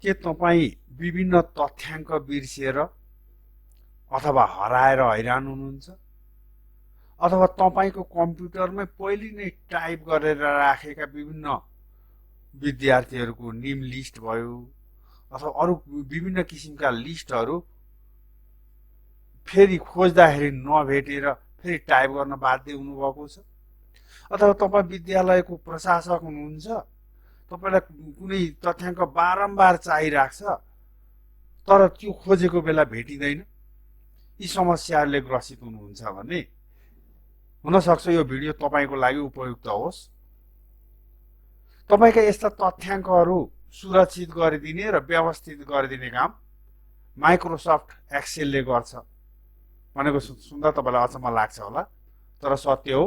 के तपाईँ विभिन्न तथ्याङ्क बिर्सिएर अथवा हराएर हैरान हुनुहुन्छ? अथवा तपाईँको कम्प्युटरमै पहिले नै टाइप गरेर राखेका विभिन्न विद्यार्थीहरूको नेम लिस्ट भयो अथवा अरू विभिन्न किसिमका लिस्टहरू फेरि खोज्दाखेरि नभेटेर फेरि टाइप गर्न बाध्य हुनुभएको छ? अथवा तपाईँ विद्यालयको प्रशासक हुनुहुन्छ, तपाईँलाई कुनै तथ्याङ्क बारम्बार चाहिरहेको छ तर त्यो खोजेको बेला भेटिँदैन? यी समस्याहरूले ग्रसित हुनुहुन्छ भने हुनसक्छ यो भिडियो तपाईँको लागि उपयुक्त होस्। तपाईँका यस्ता तथ्याङ्कहरू सुरक्षित गरिदिने र व्यवस्थित गरिदिने काम माइक्रोसफ्ट एक्सेलले गर्छ भनेको सुन्दा तपाईँलाई अचम्म लाग्छ होला, तर सत्य हो।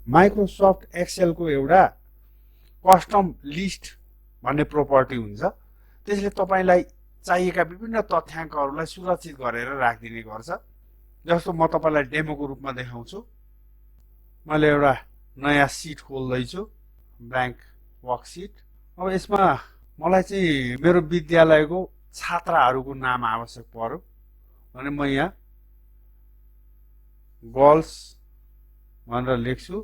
माइक्रोसफ्ट एक्सेलको एउटा कस्टम लिस्ट भन्ने प्रोपर्टी हुन्छ, त्यसले तपाईँलाई चाहिएका विभिन्न तथ्याङ्कहरूलाई सुरक्षित गरेर राखिदिने गर्छ। जस्तो म तपाईँलाई डेमोको रूपमा देखाउँछु। मैले एउटा नयाँ सिट खोल्दैछु, ब्ल्याङ्क वर्कसिट। अब यसमा मलाई चाहिँ मेरो विद्यालयको छात्राहरूको नाम आवश्यक पर्यो भने म यहाँ गर्ल्स भनेर लेख्छु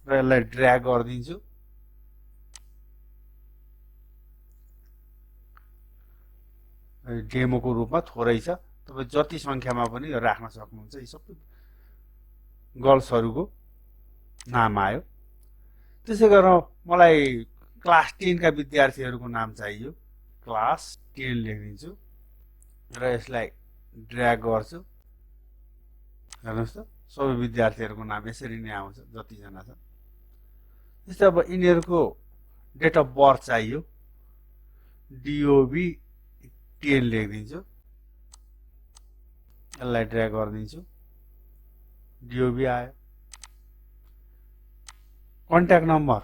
र यसलाई ड्र्याग गरिदिन्छु। डेमोको रूपमा थोरै छ, तपाईँ जति सङ्ख्यामा पनि राख्न सक्नुहुन्छ। यी सबै गर्ल्सहरूको नाम आयो। त्यसै गरेर मलाई क्लास 10 का विद्यार्थीहरूको नाम चाहियो, क्लास 10 लेखिदिन्छु र यसलाई ड्र्याग गर्छु। हेर्नुहोस् त, सबै विद्यार्थीहरूको नाम यसरी नै आउँछ जतिजना छ। त्यस्तै अब यिनीहरूको डेट अफ बर्थ चाहियो, डिओबी 10 लेखिदिन्छु, यसलाई ड्र्याग गरिदिन्छु, डिओबी आयो। कन्ट्याक्ट नम्बर,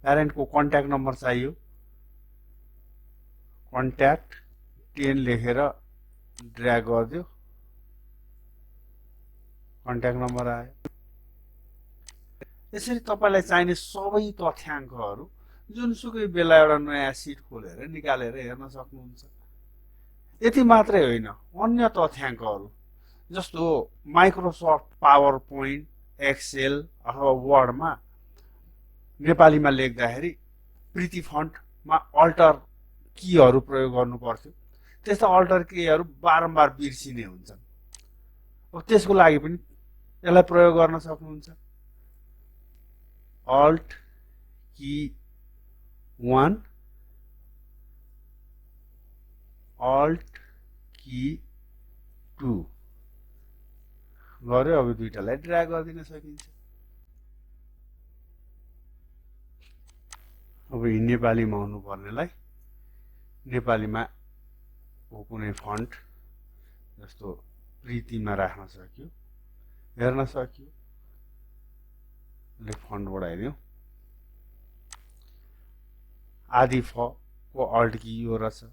प्यारेन्टको कन्ट्याक्ट नम्बर चाहियो, कन्ट्याक्ट 10 लेखेर ड्र्याग गरिदियो, कन्ट्याक्ट नम्बर आयो। यसरी तपाईँलाई चाहिने सबै तथ्याङ्कहरू जुनसुकै बेला एउटा नयाँ सिट खोलेर निकालेर हेर्न सक्नुहुन्छ। यति मात्रै होइन, अन्य तथ्याङ्कहरू जस्तो माइक्रोसफ्ट पावर पोइन्ट, एक्सेल अथवा वर्डमा नेपालीमा लेख्दाखेरि प्रिति फन्टमा अल्टर कीहरू प्रयोग गर्नु पर्थ्यो। त्यस्ता अल्टर कीहरू बारम्बार बिर्सिने हुन्छन्। अब त्यसको लागि पनि यसलाई प्रयोग गर्न सक्नुहुन्छ। अल्ट की 1, अल्ट की 2 गर्यो। अब दुईटालाई ड्र्याग गरिदिन सकिन्छ। अब यी नेपालीमा हुनुपर्नेलाई नेपालीमा कुनै फन्ट जस्तो प्रितिमा राख्न सक्यो, हेर्न सक्यो। फन्ट बढाइदिउँ। आदि फ को अल्ट की यो रहेछ,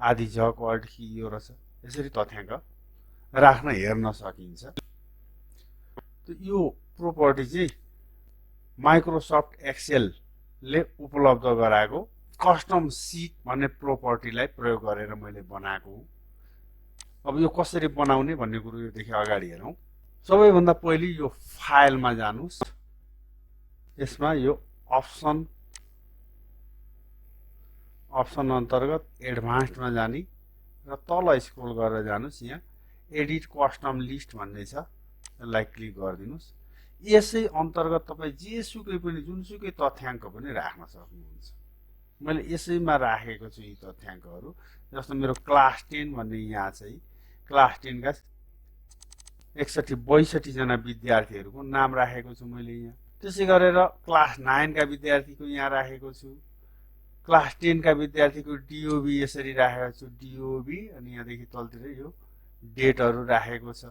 आदि झ को अल्ट की यो रहेछ। यसरी तथ्याङ्क राख्न हेर्न सकिन्छ। यो प्रोपर्टी चाहिँ माइक्रोसफ्ट एक्सेलले उपलब्ध गराएको कस्टम सिट भन्ने प्रोपर्टीलाई प्रयोग गरेर मैले बनाएको हुँ। अब यो कसरी बनाउने भन्ने कुरो योदेखि अगाडि हेरौँ। सबैभन्दा पहिले यो फाइलमा जानुस्, यसमा यो अप्सन अन्तर्गत एडभान्सडमा जाने र तल स्क्रोल गरेर जानुस्। यहाँ एडिट कस्टम लिस्ट भन्ने छ, यसलाई क्लिक गरिदिनुस्। यसै अन्तर्गत तपाईँ जेसुकै पनि जुनसुकै तथ्याङ्क पनि राख्न सक्नुहुन्छ। मैले यसैमा राखेको छु यी तथ्याङ्कहरू। जस्तो मेरो क्लास 10 भन्ने यहाँ चाहिँ क्लास 10 का 61-62 जना विद्यार्थीहरूको नाम राखेको छु मैले यहाँ। त्यसै गरेर क्लास 9 का विद्यार्थीको यहाँ राखेको छु। क्लास 10 का विद्यार्थीको डिओबी यसरी राखेको छु, डिओबी। अनि यहाँदेखि तलतिर यो डेटहरू राखेको छ।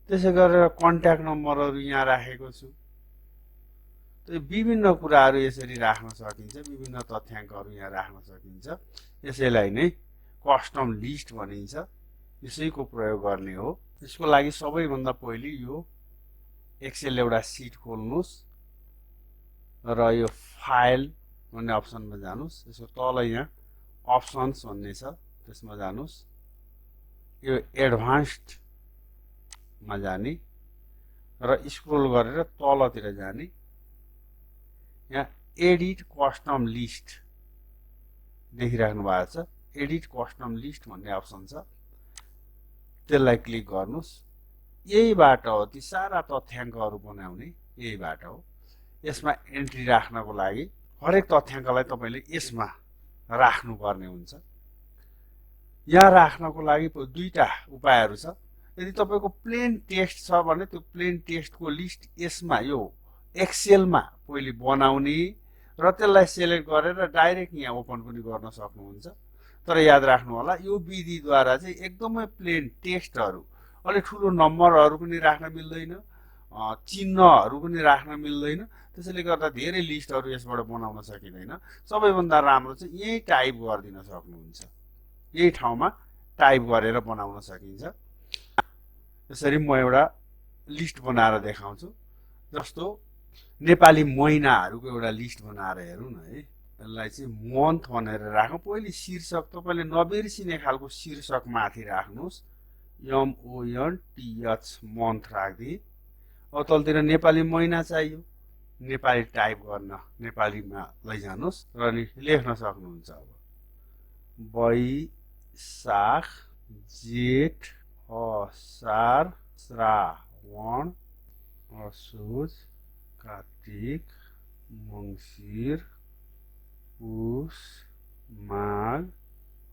त्यसै गरेर कन्ट्याक्ट नम्बरहरू यहाँ राखेको छु। त्यो विभिन्न कुराहरू यसरी राख्न सकिन्छ, विभिन्न तथ्याङ्कहरू यहाँ राख्न सकिन्छ। यसैलाई नै कस्टम लिस्ट भनिन्छ। यसैको प्रयोग गर्ने हो। यसको लागि सबैभन्दा पहिले यो एक्सेल एउटा सिट खोल्नुहोस् र यो फाइल भन्ने अप्सनमा जानुहोस्। यसको तल यहाँ अप्सन्स भन्ने छ, त्यसमा जानुहोस्। यो एडभान्स्डमा जाने र स्क्रोल गरेर तलतिर जाने। यहाँ एडिट कस्टम लिस्ट देखिराख्नु भएको छ। एडिट कस्टम लिस्ट भन्ने अप्सन छ, त्यसलाई क्लिक गर्नुहोस्। यहीबाट हो ती सारा तथ्याङ्कहरू बनाउने, यहीबाट हो। यसमा एन्ट्री राख्नको लागि हरेक तथ्याङ्कलाई तपाईँले यसमा राख्नुपर्ने हुन्छ। यहाँ राख्नको लागि दुईटा उपायहरू छ। यदि तपाईँको प्लेन टेक्स्ट छ भने त्यो प्लेन टेक्स्टको लिस्ट यसमा यो एक्सेलमा पहिले बनाउने र त्यसलाई सेलेक्ट गरेर डाइरेक्ट यहाँ ओपन पनि गर्न सक्नुहुन्छ। तर याद राख्नु होला, यो विधिद्वारा चाहिँ एकदमै प्लेन टेक्स्टहरू, अलि ठुलो नम्बरहरू पनि राख्न मिल्दैन, चिन्हहरू पनि राख्न मिल्दैन। त्यसैले गर्दा धेरै लिस्टहरू यसबाट बनाउन सकिँदैन। सबैभन्दा राम्रो चाहिँ यही टाइप गरिदिन सक्नुहुन्छ। यही ठाउँमा टाइप गरेर बनाउन सकिन्छ। यसरी म एउटा लिस्ट बनाएर देखाउँछु। जस्तो नेपाली महिनाहरूको एउटा लिस्ट बनाएर हेरौँ न है। यसलाई चाहिँ मन्थ भनेर राखौँ। पहिले शीर्षक तपाईँले नबिर्सिने खालको शीर्षक माथि राख्नुहोस्। MONTH मन्थ राखिदिए। अब तलतिर नेपाली महिना चाहियो, नेपाली टाइप गर्न नेपालीमा लैजानुहोस् र लेख्न सक्नुहुन्छ। अब वैशाख जेठ असार श्रावण असोज कार्तिक मङ्सिर पुष माघ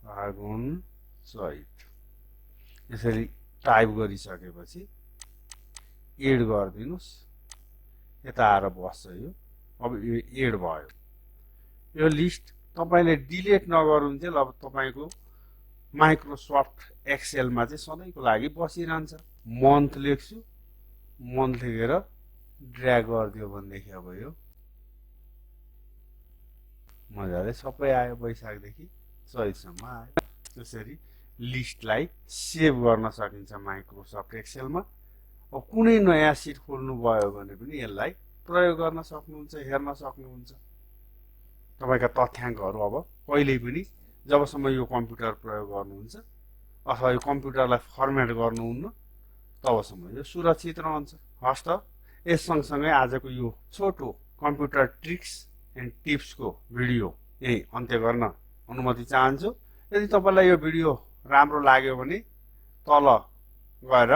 फागुन चैत। यसरी टाइप गरिसकेपछि एड गरिदिनुहोस्। यता आएर बस्छ यो। अब यो एड भयो। यो लिस्ट तपाईँले डिलिट नगरुन्जेल अब तपाईँको माइक्रोसफ्ट एक्सेलमा चाहिँ सधैँको लागि बसिरहन्छ। मन्थ लेख्छु, मन्थ लेखेर ड्र्याग गरिदियो भनेदेखि अब यो मजाले सबै आयो, वैशाखदेखि चैतसम्म आयो। त्यसरी लिस्टलाई सेभ गर्न सकिन्छ माइक्रोसफ्ट एक्सेलमा। अब कुनै नयाँ सिट खोल्नु भयो भने पनि यसलाई प्रयोग गर्न सक्नुहुन्छ, हेर्न सक्नुहुन्छ। तपाईँका तथ्याङ्कहरू अब कहिल्यै पनि जबसम्म यो कम्प्युटर प्रयोग गर्नुहुन्छ अथवा यो कम्प्युटरलाई फर्मेट गर्नुहुन्न तबसम्म यो सुरक्षित रहन्छ। हस् त, यस सँगसँगै आजको यो छोटो कम्प्युटर ट्रिक्स एन्ड टिप्सको भिडियो यही अन्त्य गर्न अनुमति चाहन्छु। यदि तपाईँलाई यो भिडियो राम्रो लाग्यो भने तल गएर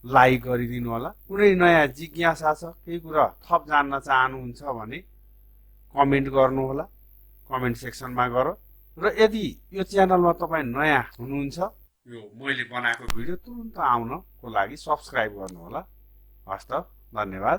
लाइक गरिदिनु होला। कुनै नयाँ जिज्ञासा छ, केही कुरा थप जान्न चाहनुहुन्छ भने कमेन्ट गर्नुहोला कमेन्ट सेक्सनमा गर। र यदि यो च्यानलमा तपाईँ नयाँ हुनुहुन्छ, यो मैले बनाएको भिडियो तुरुन्त आउनको लागि सब्सक्राइब गर्नुहोला। हस् त, धन्यवाद।